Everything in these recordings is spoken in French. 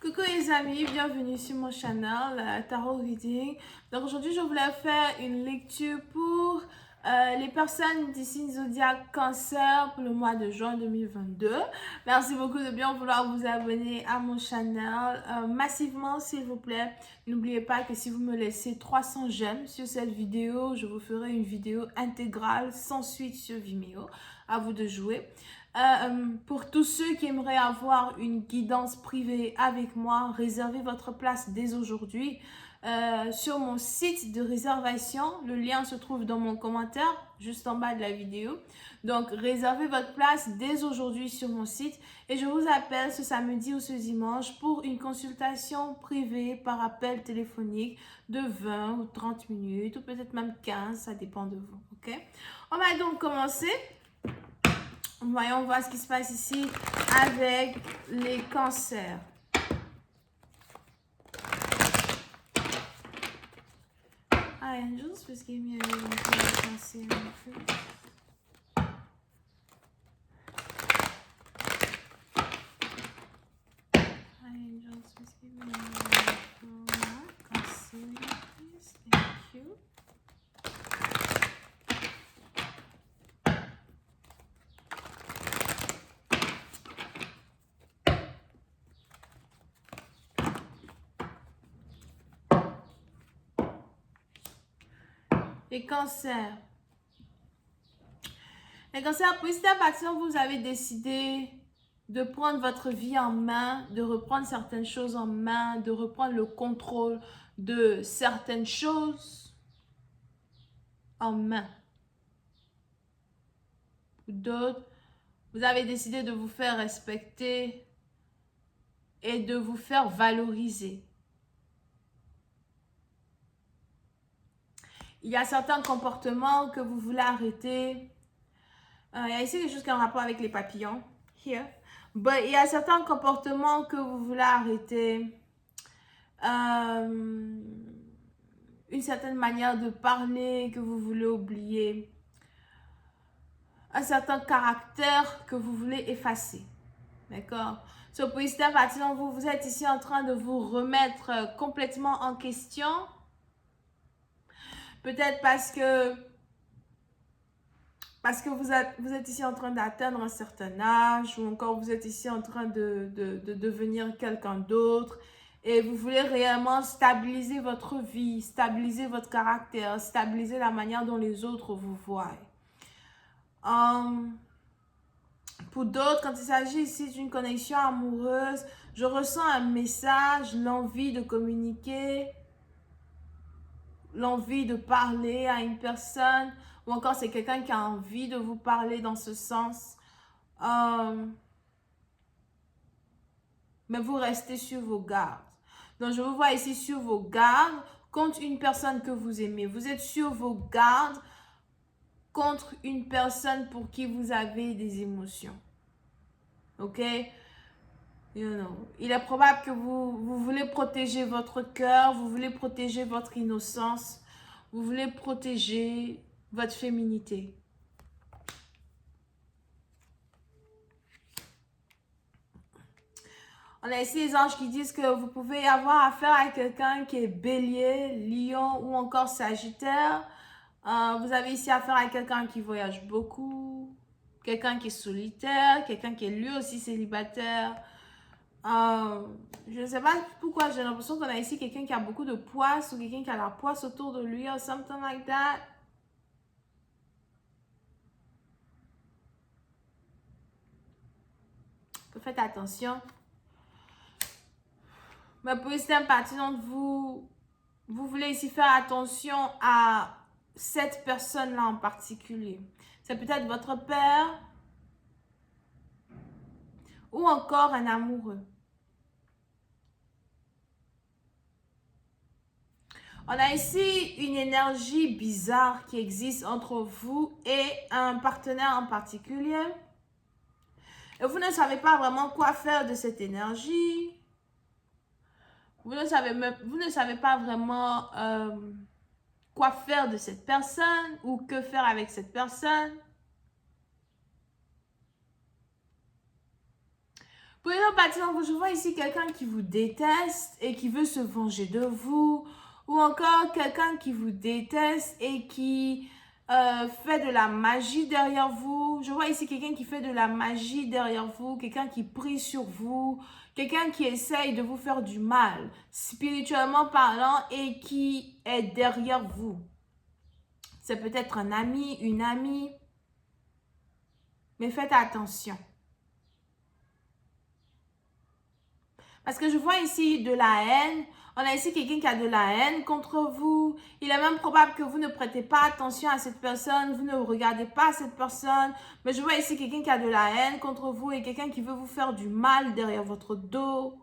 Coucou les amis, bienvenue sur mon channel Tarot Reading. Donc aujourd'hui je voulais faire une lecture pour les personnes du signe zodiaque Cancer pour le mois de juin 2022. Merci beaucoup de bien vouloir vous abonner à mon channel massivement s'il vous plaît. N'oubliez pas que si vous me laissez 300 j'aime sur cette vidéo, je vous ferai une vidéo intégrale sans suite sur Vimeo. À vous de jouer. Pour tous ceux qui aimeraient avoir une guidance privée avec moi, réservez votre place dès aujourd'hui sur mon site de réservation. Le lien se trouve dans mon commentaire, juste en bas de la vidéo. Donc, réservez votre place dès aujourd'hui sur mon site et je vous appelle ce samedi ou ce dimanche pour une consultation privée par appel téléphonique de 20 ou 30 minutes ou peut-être même 15, ça dépend de vous, ok? On va donc commencer. Voyons voir ce qui se passe ici avec les cancers. Hi angels, please give me a reading for the cancer. Hi angels, please give me a reading for my cancer, please. Thank you. Les cancers. Les cancers, petit à partir où vous avez décidé de prendre votre vie en main, de reprendre certaines choses en main, de reprendre le contrôle de certaines choses en main. D'autres, vous avez décidé de vous faire respecter et de vous faire valoriser. Il y a certains comportements que vous voulez arrêter. Il y a ici quelque chose qui a un rapport avec les papillons. Here. But il y a certains comportements que vous voulez arrêter. Une certaine manière de parler que vous voulez oublier. Un certain caractère que vous voulez effacer. D'accord? So, pour ici, vous êtes ici en train de vous remettre complètement en question. Peut-être parce que vous êtes ici en train d'atteindre un certain âge ou encore vous êtes ici en train de devenir quelqu'un d'autre et vous voulez réellement stabiliser votre vie, stabiliser votre caractère, stabiliser la manière dont les autres vous voient. Pour d'autres, quand il s'agit ici d'une connexion amoureuse, je ressens un message, l'envie de communiquer, l'envie de parler à une personne, ou encore c'est quelqu'un qui a envie de vous parler dans ce sens. Mais vous restez sur vos gardes. Donc, je vous vois ici sur vos gardes contre une personne que vous aimez. Vous êtes sur vos gardes contre une personne pour qui vous avez des émotions. Ok? You know. Il est probable que vous voulez protéger votre cœur, vous voulez protéger votre innocence, vous voulez protéger votre féminité. On a ici les anges qui disent que vous pouvez avoir affaire à quelqu'un qui est bélier, lion ou encore sagittaire. Vous avez ici affaire à quelqu'un qui voyage beaucoup, quelqu'un qui est solitaire, quelqu'un qui est lui aussi célibataire. Je ne sais pas pourquoi j'ai l'impression qu'on a ici quelqu'un qui a beaucoup de poisses ou quelqu'un qui a la poisse autour de lui or something like that. Faites attention. Mais pour certaines parties d'entre vous, vous voulez ici faire attention à cette personne-là en particulier. C'est peut-être votre père ou encore un amoureux. On a ici une énergie bizarre qui existe entre vous et un partenaire en particulier. Et vous ne savez pas vraiment quoi faire de cette énergie. Vous ne savez pas vraiment quoi faire de cette personne ou que faire avec cette personne. Pour les autres partisans, je vois ici quelqu'un qui vous déteste et qui veut se venger de vous. Ou encore quelqu'un qui vous déteste et qui fait de la magie derrière vous. Je vois ici quelqu'un qui fait de la magie derrière vous, quelqu'un qui prie sur vous, quelqu'un qui essaye de vous faire du mal, spirituellement parlant, et qui est derrière vous. C'est peut-être un ami, une amie, mais faites attention. Parce que je vois ici de la haine. On a ici quelqu'un qui a de la haine contre vous. Il est même probable que vous ne prêtez pas attention à cette personne. Vous ne regardez pas cette personne. Mais je vois ici quelqu'un qui a de la haine contre vous et quelqu'un qui veut vous faire du mal derrière votre dos.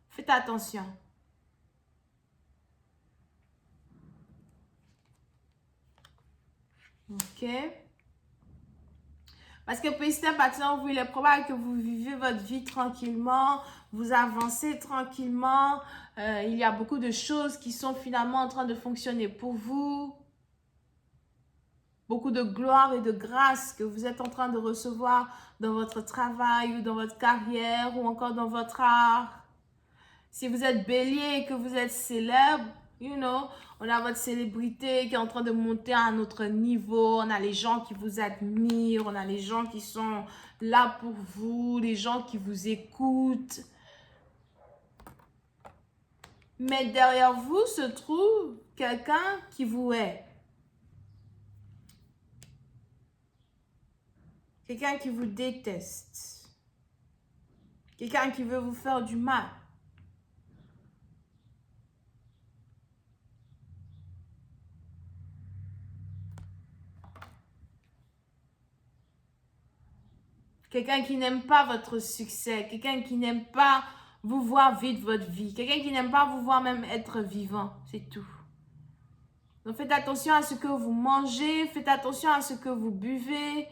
Faites attention. Ok? Parce que petit à petit, vous, il est probable que vous vivez votre vie tranquillement, vous avancez tranquillement. Il y a beaucoup de choses qui sont finalement en train de fonctionner pour vous. Beaucoup de gloire et de grâce que vous êtes en train de recevoir dans votre travail ou dans votre carrière ou encore dans votre art. Si vous êtes bélier et que vous êtes célèbre, on a votre célébrité qui est en train de monter à un autre niveau. On a les gens qui vous admirent, on a les gens qui sont là pour vous, les gens qui vous écoutent. Mais derrière vous se trouve quelqu'un qui vous hait. Quelqu'un qui vous déteste. Quelqu'un qui veut vous faire du mal. Quelqu'un qui n'aime pas votre succès. Quelqu'un qui n'aime pas vous voir vivre votre vie. Quelqu'un qui n'aime pas vous voir même être vivant. C'est tout. Donc faites attention à ce que vous mangez. Faites attention à ce que vous buvez.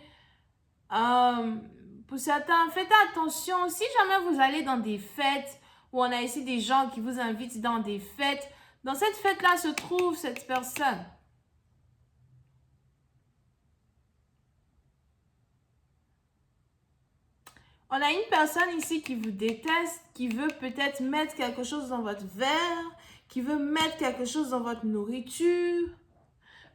Pour certains, faites attention. Si jamais vous allez dans des fêtes où on a ici des gens qui vous invitent dans des fêtes, dans cette fête-là se trouve cette personne. On a une personne ici qui vous déteste, qui veut peut-être mettre quelque chose dans votre verre, qui veut mettre quelque chose dans votre nourriture.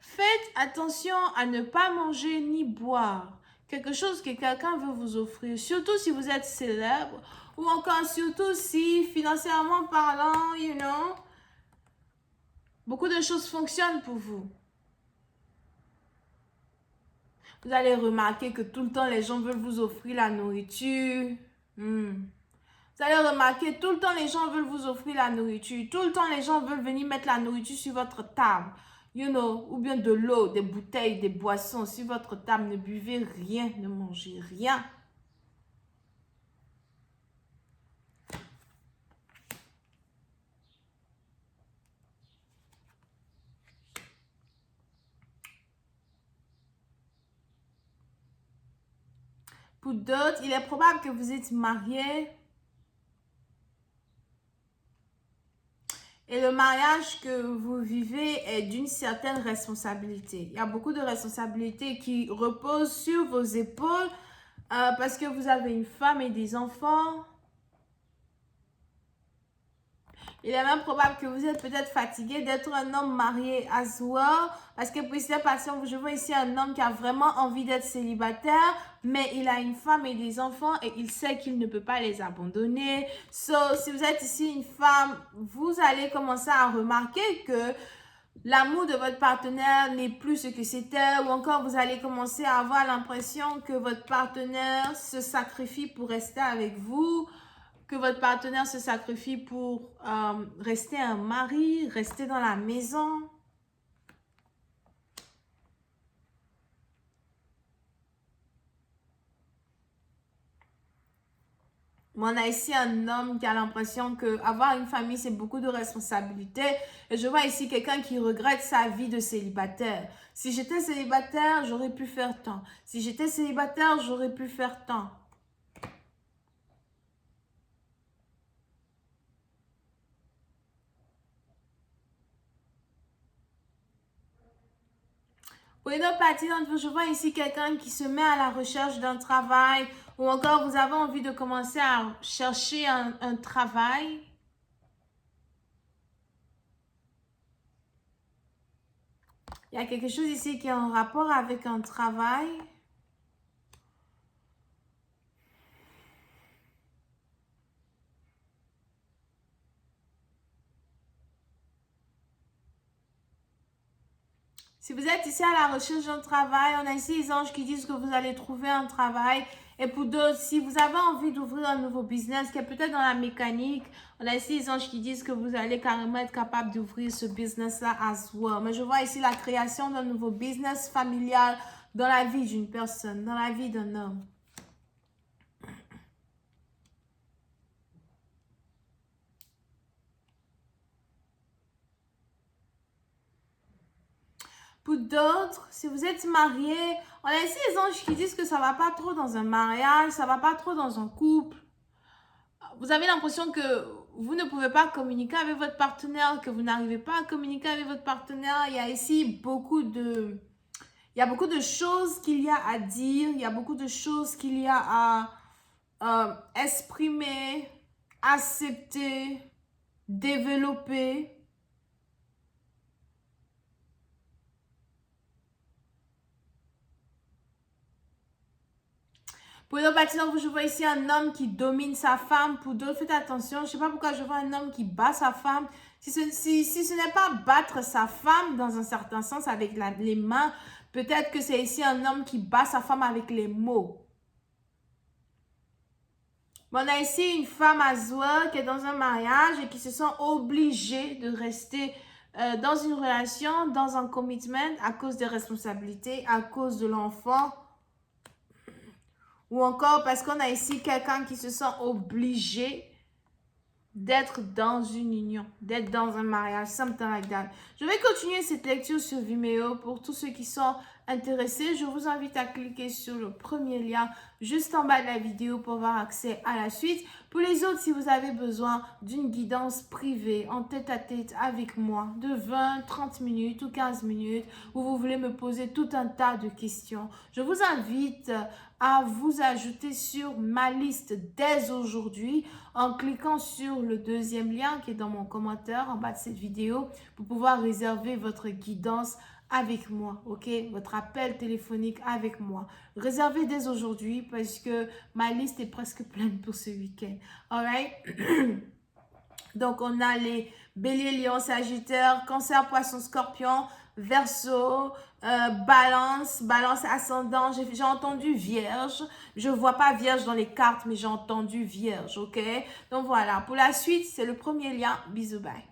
Faites attention à ne pas manger ni boire quelque chose que quelqu'un veut vous offrir, surtout si vous êtes célèbre ou encore surtout si financièrement parlant, beaucoup de choses fonctionnent pour vous. Vous allez remarquer que tout le temps, les gens veulent vous offrir la nourriture. Vous allez remarquer, tout le temps, les gens veulent vous offrir la nourriture. Tout le temps, les gens veulent venir mettre la nourriture sur votre table. Ou bien de l'eau, des bouteilles, des boissons sur votre table. Ne buvez rien, ne mangez rien. Pour d'autres, il est probable que vous êtes mariés. Et le mariage que vous vivez est d'une certaine responsabilité. Il y a beaucoup de responsabilités qui reposent sur vos épaules parce que vous avez une femme et des enfants. Il est même probable que vous êtes peut-être fatigué d'être un homme marié à soi. Parce que pour cette passion, je vois ici un homme qui a vraiment envie d'être célibataire. Mais il a une femme et des enfants et il sait qu'il ne peut pas les abandonner. So, si vous êtes ici une femme, vous allez commencer à remarquer que l'amour de votre partenaire n'est plus ce que c'était. Ou encore, vous allez commencer à avoir l'impression que votre partenaire se sacrifie pour rester avec vous. Que votre partenaire se sacrifie pour rester un mari, rester dans la maison. Mais on a ici un homme qui a l'impression que avoir une famille, c'est beaucoup de responsabilités. Et je vois ici quelqu'un qui regrette sa vie de célibataire. Si j'étais célibataire, j'aurais pu faire tant. Si j'étais célibataire, j'aurais pu faire tant. Pour une autre partie d'entre vous, je vois ici quelqu'un qui se met à la recherche d'un travail ou encore vous avez envie de commencer à chercher un travail. Il y a quelque chose ici qui est en rapport avec un travail. Si vous êtes ici à la recherche d'un travail, on a ici les anges qui disent que vous allez trouver un travail. Et pour d'autres, si vous avez envie d'ouvrir un nouveau business qui est peut-être dans la mécanique, on a ici les anges qui disent que vous allez carrément être capable d'ouvrir ce business-là as well. Mais je vois ici la création d'un nouveau business familial dans la vie d'une personne, dans la vie d'un homme. Pour d'autres, si vous êtes marié, on a ici les anges qui disent que ça ne va pas trop dans un mariage, ça ne va pas trop dans un couple. Vous avez l'impression que vous ne pouvez pas communiquer avec votre partenaire, que vous n'arrivez pas à communiquer avec votre partenaire. Il y a ici beaucoup de choses qu'il y a à dire, il y a beaucoup de choses qu'il y a à exprimer, accepter, développer. Pour les autres, je vois ici un homme qui domine sa femme. Pour d'autres, faites attention. Je ne sais pas pourquoi je vois un homme qui bat sa femme. Si ce n'est pas battre sa femme dans un certain sens avec les mains, peut-être que c'est ici un homme qui bat sa femme avec les mots. On a ici une femme à Zoa qui est dans un mariage et qui se sent obligée de rester dans une relation, dans un commitment à cause des responsabilités, à cause de l'enfant. Ou encore parce qu'on a ici quelqu'un qui se sent obligé d'être dans une union, d'être dans un mariage, something like that. Je vais continuer cette lecture sur Vimeo. Pour tous ceux qui sont intéressés, je vous invite à cliquer sur le premier lien juste en bas de la vidéo pour avoir accès à la suite. Pour les autres, si vous avez besoin d'une guidance privée en tête-à-tête avec moi de 20, 30 minutes ou 15 minutes, où vous voulez me poser tout un tas de questions, je vous invite à vous ajouter sur ma liste dès aujourd'hui en cliquant sur le deuxième lien qui est dans mon commentaire en bas de cette vidéo pour pouvoir réserver votre guidance avec moi, ok? Votre appel téléphonique avec moi. Réservez dès aujourd'hui parce que ma liste est presque pleine pour ce week-end. Alright? Donc, on a les béliers, lions, sagittaires, cancer, poisson, scorpion, verseau, balance ascendant. J'ai entendu vierge. Je ne vois pas vierge dans les cartes, mais j'ai entendu vierge, ok? Donc, voilà. Pour la suite, c'est le premier lien. Bisous, bye.